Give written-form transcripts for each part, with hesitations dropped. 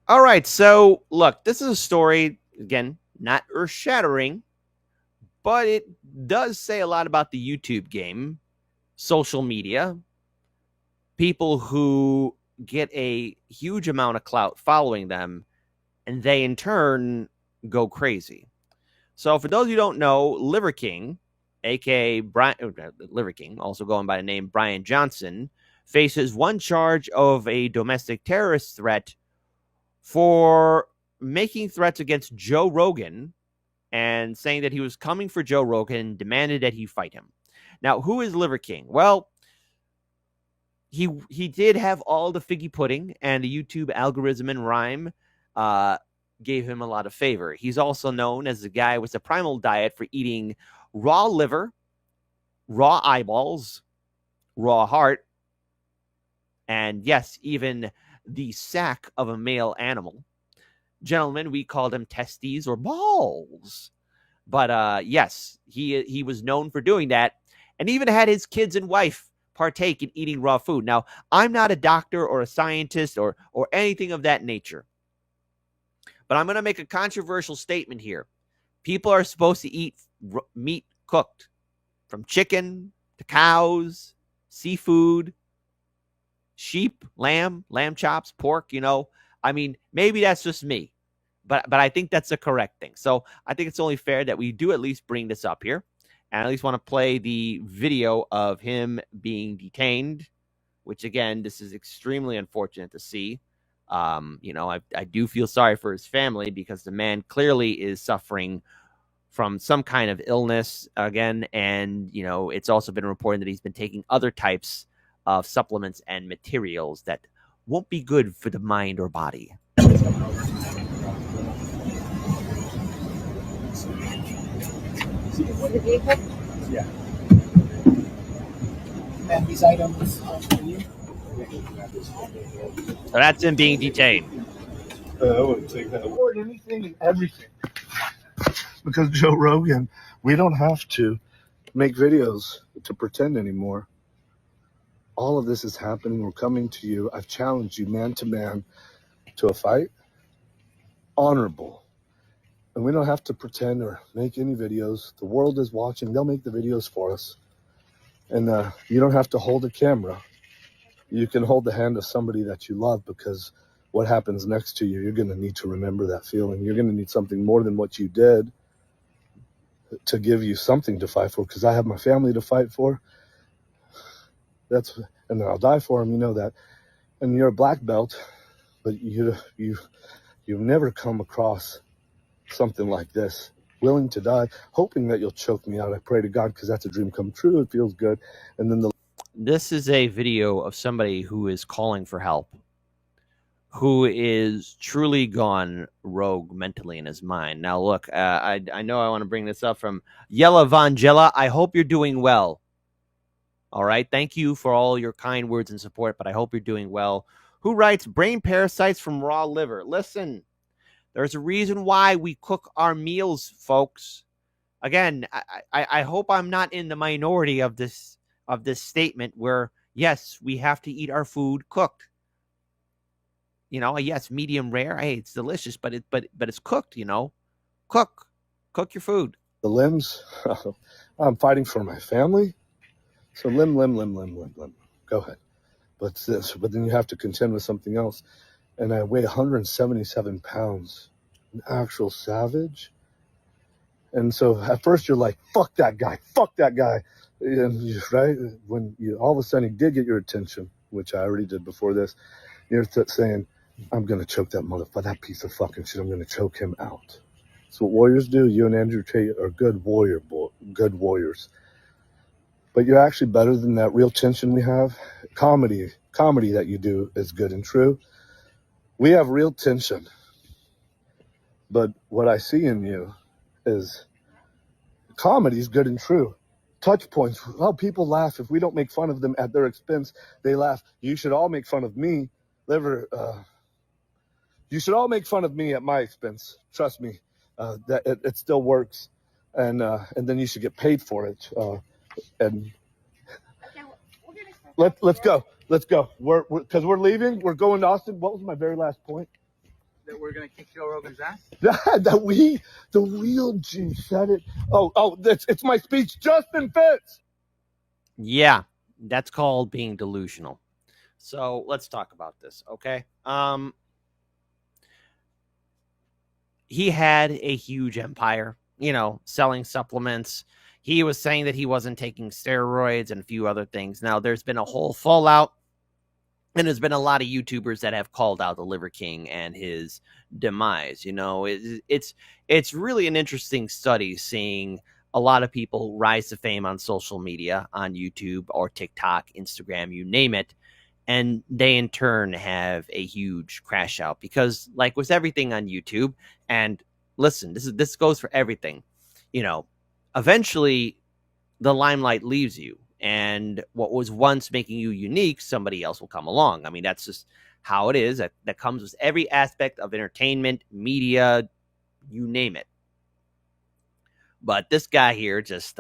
All right, so look, this is a story, again, not earth shattering, but it does say a lot about the YouTube game, social media, people who get a huge amount of clout following them, and they in turn go crazy. So, for those of you who don't know, Liver King, aka Liver King, also going by the name Brian Johnson, faces one charge of a domestic terrorist threat for making threats against Joe Rogan and saying that he was coming for Joe Rogan and demanded that he fight him. Now, who is Liver King? Well, he did have all the figgy pudding, and the YouTube algorithm and rhyme gave him a lot of favor. He's also known as the guy with the primal diet for eating raw liver, raw eyeballs, raw heart, and yes, even the sack of a male animal. Gentlemen, we called him testes or balls. But yes, he was known for doing that, and even had his kids and wife partake in eating raw food. Now, I'm not a doctor or a scientist or anything of that nature, but I'm going to make a controversial statement here. People are supposed to eat meat cooked, from chicken to cows, seafood, sheep, lamb chops, pork. I mean, maybe that's just me, but I think that's the correct thing. So I think it's only fair that we do at least bring this up here. And I at least want to play the video of him being detained, which, again, this is extremely unfortunate to see. I do feel sorry for his family because the man clearly is suffering from some kind of illness again. And, it's also been reported that he's been taking other types of supplements and materials that won't be good for the mind or body. With the vehicle? Yeah. And these items for you? So that's him being detained. I wouldn't take that. Or anything and everything. Because Joe Rogan, we don't have to make videos to pretend anymore. All of this is happening. We're coming to you. I've challenged you man to man to a fight. Honorable. And we don't have to pretend or make any videos. The world is watching. They'll make the videos for us. And you don't have to hold a camera. You can hold the hand of somebody that you love, because what happens next to you, you're going to need to remember that feeling. You're going to need something more than what you did to give you something to fight for, because I have my family to fight for. And I'll die for them, you know that. And you're a black belt, but you've never come across something like this. Willing to die, hoping that you'll choke me out. I pray to God, because that's a dream come true. It feels good. And then this is a video of somebody who is calling for help, who is truly gone rogue mentally in his mind. Now, look, I know I want to bring this up from Yella Vangela. I hope you're doing well. All right. Thank you for all your kind words and support, but I hope you're doing well. Who writes, brain parasites from raw liver? Listen, there's a reason why we cook our meals, folks. Again, I hope I'm not in the minority of this statement where, yes, we have to eat our food cooked. Yes, medium rare. Hey, it's delicious, but it's cooked. Cook your food. The limbs, I'm fighting for my family. So limb. Go ahead. But then you have to contend with something else. And I weigh 177 pounds, an actual savage. And so at first you're like, fuck that guy. And right? When you all of a sudden he did get your attention, which I already did before this, you're saying, I'm going to choke that motherfucker, that piece of fucking shit. I'm going to choke him out. That's what warriors do. You and Andrew Tate are good warriors. But you're actually better than that. Real tension we have. Comedy that you do is good and true. We have real tension. But what I see in you is comedy is good and true. Touch points. Well, people laugh. If we don't make fun of them at their expense, they laugh. You should all make fun of me. You should all make fun of me at my expense. Trust me, that it still works. And then you should get paid for it. And let's go. Because we're leaving. We're going to Austin. What was my very last point? that we're gonna kick Joe Rogan's ass? The real G said it. It's my speech, Justin Fitz. Yeah, that's called being delusional. So let's talk about this, okay? He had a huge empire, selling supplements. He was saying that he wasn't taking steroids and a few other things. Now, there's been a whole fallout, and there's been a lot of YouTubers that have called out the Liver King and his demise. It's really an interesting study seeing a lot of people rise to fame on social media, on YouTube or TikTok, Instagram, you name it. And they in turn have a huge crash out because, like with everything on YouTube, and listen, this goes for everything, eventually the limelight leaves you, and what was once making you unique, somebody else will come along. I mean, that's just how it is. That comes with every aspect of entertainment, media, you name it. But this guy here just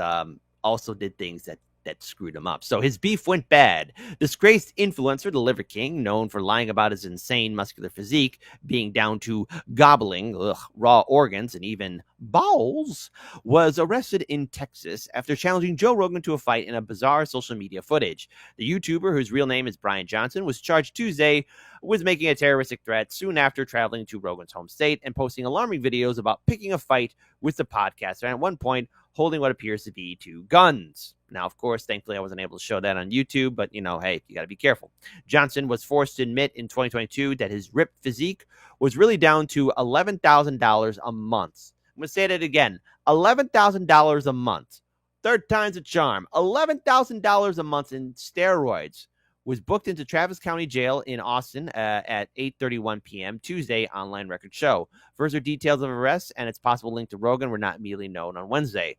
also did things that screwed him up. So his beef went bad. Disgraced influencer, the Liver King, known for lying about his insane muscular physique, being down to gobbling raw organs and even balls, was arrested in Texas after challenging Joe Rogan to a fight in a bizarre social media footage. The YouTuber, whose real name is Brian Johnson, was charged Tuesday with making a terroristic threat soon after traveling to Rogan's home state and posting alarming videos about picking a fight with the podcaster, and at one point holding what appears to be two guns. Now, of course, thankfully, I wasn't able to show that on YouTube, but, hey, you got to be careful. Johnson was forced to admit in 2022 that his ripped physique was really down to $11,000 a month. I'm going to say that again, $11,000 a month. Third time's a charm. $11,000 a month in steroids. Was booked into Travis County Jail in Austin at 8:31 p.m. Tuesday, online record show. Further details of arrest and its possible link to Rogan were not immediately known on Wednesday.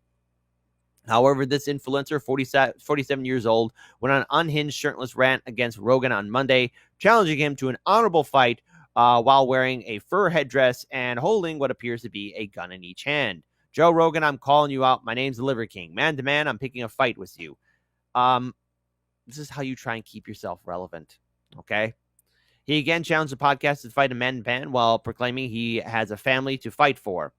However, this influencer, 47 years old, went on an unhinged, shirtless rant against Rogan on Monday, challenging him to an honorable fight while wearing a fur headdress and holding what appears to be a gun in each hand. Joe Rogan, I'm calling you out. My name's the Liver King. Man to man, I'm picking a fight with you. This is how you try and keep yourself relevant, okay? He again challenged the podcast to fight a man while proclaiming he has a family to fight for.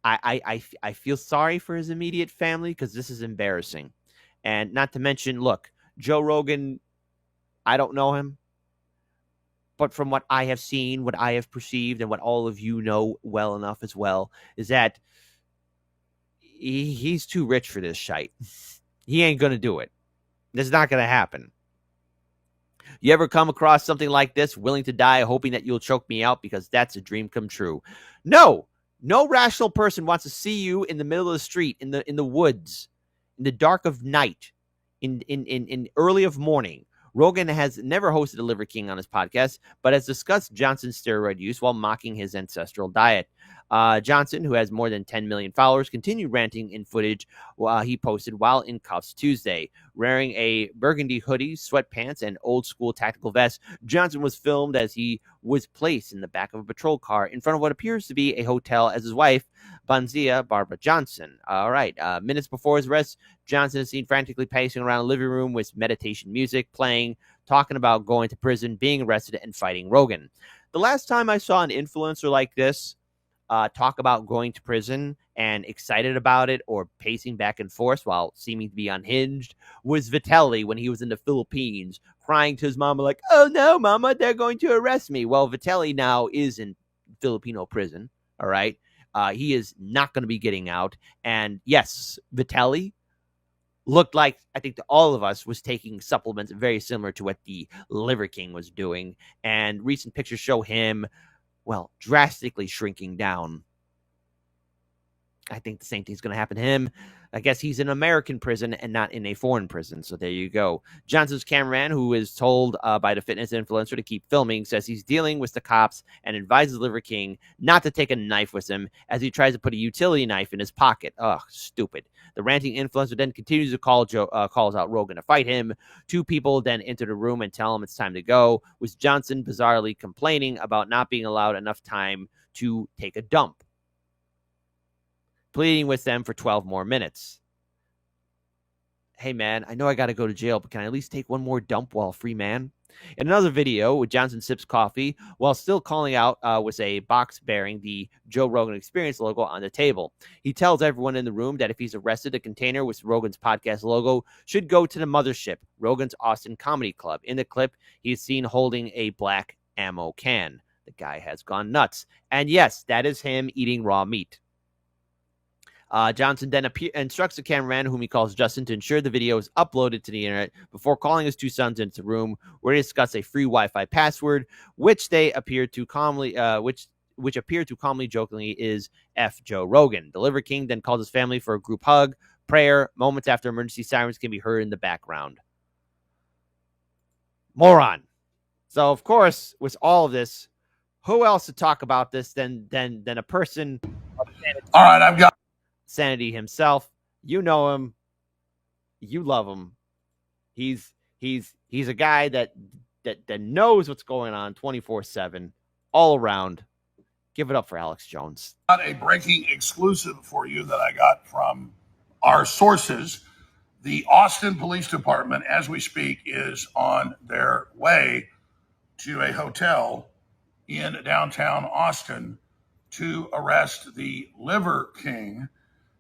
I feel sorry for his immediate family because this is embarrassing. And not to mention, look, Joe Rogan, I don't know him. But from what I have seen, what I have perceived, and what all of you know well enough as well, is that he's too rich for this shite. He ain't going to do it. This is not going to happen. You ever come across something like this, willing to die, hoping that you'll choke me out because that's a dream come true? No rational person wants to see you in the middle of the street, in the woods, in the dark of night, in early of morning. Rogan has never hosted a Liver King on his podcast, but has discussed Johnson's steroid use while mocking his ancestral diet. Johnson, who has more than 10 million followers, continued ranting in footage he posted while in cuffs Tuesday. Wearing a burgundy hoodie, sweatpants, and old-school tactical vest, Johnson was filmed as he was placed in the back of a patrol car in front of what appears to be a hotel as his wife, Banzia Barbara Johnson. All right. Minutes before his arrest, Johnson is seen frantically pacing around the living room with meditation music playing, talking about going to prison, being arrested, and fighting Rogan. The last time I saw an influencer like this talk about going to prison and excited about it or pacing back and forth while seeming to be unhinged was Vitelli when he was in the Philippines, crying to his mama like, "Oh no, mama, they're going to arrest me." Well, Vitelli now is in Filipino prison, all right? He is not going to be getting out. And yes, Vitelli looked like, I think to all of us, was taking supplements very similar to what the Liver King was doing. And recent pictures show him, well, drastically shrinking down. I think the same thing's going to happen to him. I guess he's in an American prison and not in a foreign prison. So there you go. Johnson's cameraman, who is told by the fitness influencer to keep filming, says he's dealing with the cops and advises Liver King not to take a knife with him as he tries to put a utility knife in his pocket. Ugh, stupid. The ranting influencer then continues to calls out Rogan to fight him. Two people then enter the room and tell him it's time to go, with Johnson bizarrely complaining about not being allowed enough time to take a dump, pleading with them for 12 more minutes. Hey, man, I know I got to go to jail, but can I at least take one more dump while free man? In another video, Johnson sips coffee while still calling out with a box bearing the Joe Rogan Experience logo on the table. He tells everyone in the room that if he's arrested, a container with Rogan's podcast logo should go to the mothership, Rogan's Austin Comedy Club. In the clip, he's seen holding a black ammo can. The guy has gone nuts. And yes, that is him eating raw meat. Johnson then instructs the cameraman, whom he calls Justin, to ensure the video is uploaded to the internet before calling his two sons into the room, where they discuss a free Wi-Fi password, which they appear to calmly, which appear to calmly, jokingly, is F Joe Rogan. The Liver King then calls his family for a group hug, prayer. Moments after, emergency sirens can be heard in the background. Moron. So, of course, with all of this, who else to talk about this than a person? All right, I've got Sanity himself. You know him. You love him. He's a guy that knows what's going on 24/7, all around. Give it up for Alex Jones. a breaking exclusive for you that I got from our sources. The Austin Police Department, as we speak, is on their way to a hotel in downtown Austin to arrest the Liver King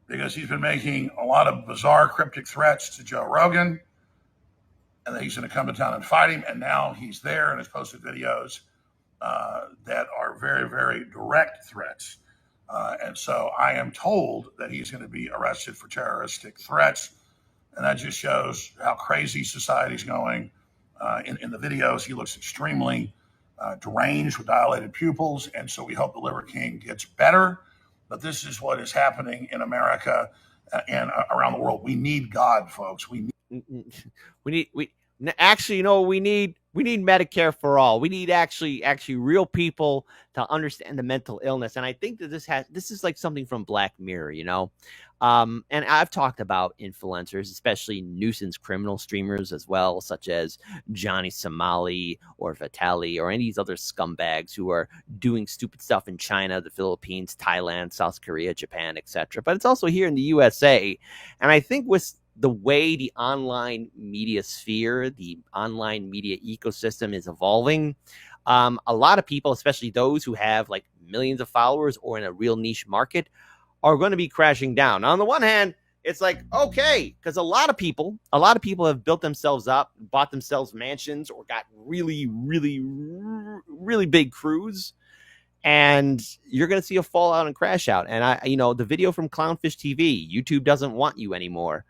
because he's been making a lot of bizarre, cryptic threats to Joe Rogan, and that he's going to come to town and fight him. And now he's there and has posted videos that are very, very direct threats. And so I am told that he's going to be arrested for terroristic threats. And that just shows how crazy society's going. In the videos, he looks extremely deranged with dilated pupils. And so we hope the Liver King gets better. But this is what is happening in America and around the world. We need God, folks. Actually, you know what we need? We need Medicare for all. We need actually real people to understand the mental illness. And I think that this is like something from Black Mirror, you know? And I've talked about influencers, especially nuisance criminal streamers as well, such as Johnny Somali or Vitali or any of these other scumbags who are doing stupid stuff in China, the Philippines, Thailand, South Korea, Japan, etc. But it's also here in the USA. And I think with the way the online media sphere, the online media ecosystem is evolving, a lot of people, especially those who have like millions of followers or in a real niche market, are going to be crashing down. Now, on the one hand, it's like, okay, because a lot of people have built themselves up, bought themselves mansions, or got really, really, really big crews, and you're going to see a fallout and crash out. And the video from Clownfish TV, YouTube doesn't want you anymore.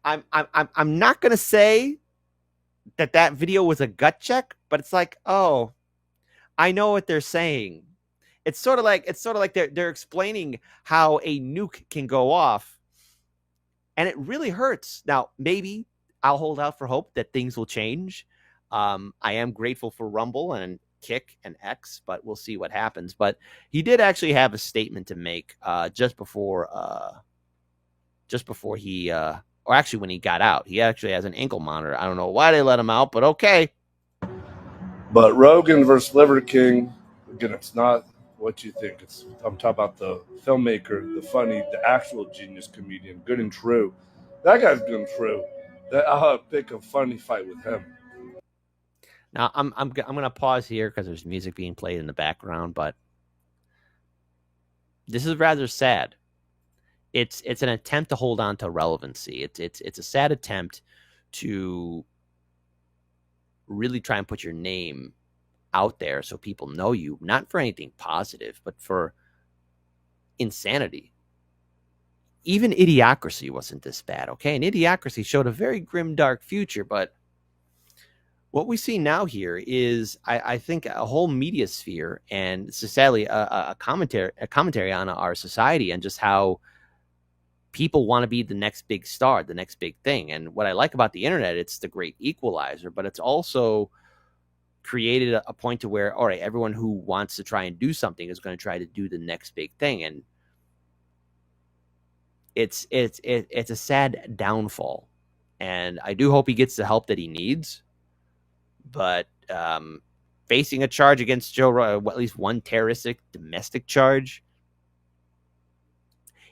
I'm not going to say that video was a gut check, but it's like, oh, I know what they're saying. It's sort of like they're explaining how a nuke can go off, and it really hurts. Now, maybe I'll hold out for hope that things will change. I am grateful for Rumble and Kick and X, but we'll see what happens. But he did actually have a statement to make just before he, or actually when he got out. He actually has an ankle monitor. I don't know why they let him out, but okay. But Rogan versus Liver King, again, it's not what you think. I'm talking about the filmmaker, the funny, the actual genius comedian, good and true. That guy's good and true. I'll pick a funny fight with him. Now I'm gonna pause here because there's music being played in the background, but this is rather sad. It's an attempt to hold on to relevancy. It's a sad attempt to really try and put your name out there so people know you, not for anything positive, but for insanity. Even Idiocracy wasn't this bad, okay? And Idiocracy showed a very grim, dark future, but what we see now here is, I think, a whole media sphere, and sadly, a commentary on our society and just how people want to be the next big star, the next big thing. And what I like about the internet, it's the great equalizer, but it's also created a point to where, all right, everyone who wants to try and do something is going to try to do the next big thing. And it's a sad downfall. And I do hope he gets the help that he needs. But facing a charge against Joe Rogan, at least one terroristic domestic charge,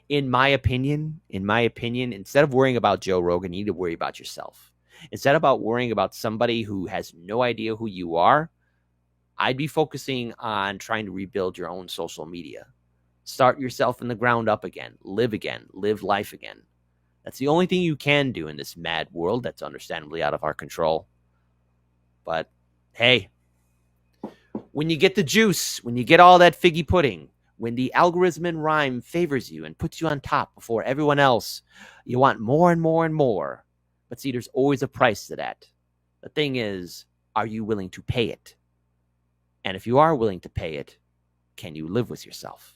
in my opinion, instead of worrying about Joe Rogan, you need to worry about yourself. Instead about worrying about somebody who has no idea who you are, I'd be focusing on trying to rebuild your own social media. Start yourself in the ground up again, live life again. That's the only thing you can do in this mad world that's understandably out of our control. But hey, when you get the juice, when you get all that figgy pudding, when the algorithm and rhyme favors you and puts you on top before everyone else, you want more and more and more. But see, there's always a price to that. The thing is, are you willing to pay it? And if you are willing to pay it, can you live with yourself?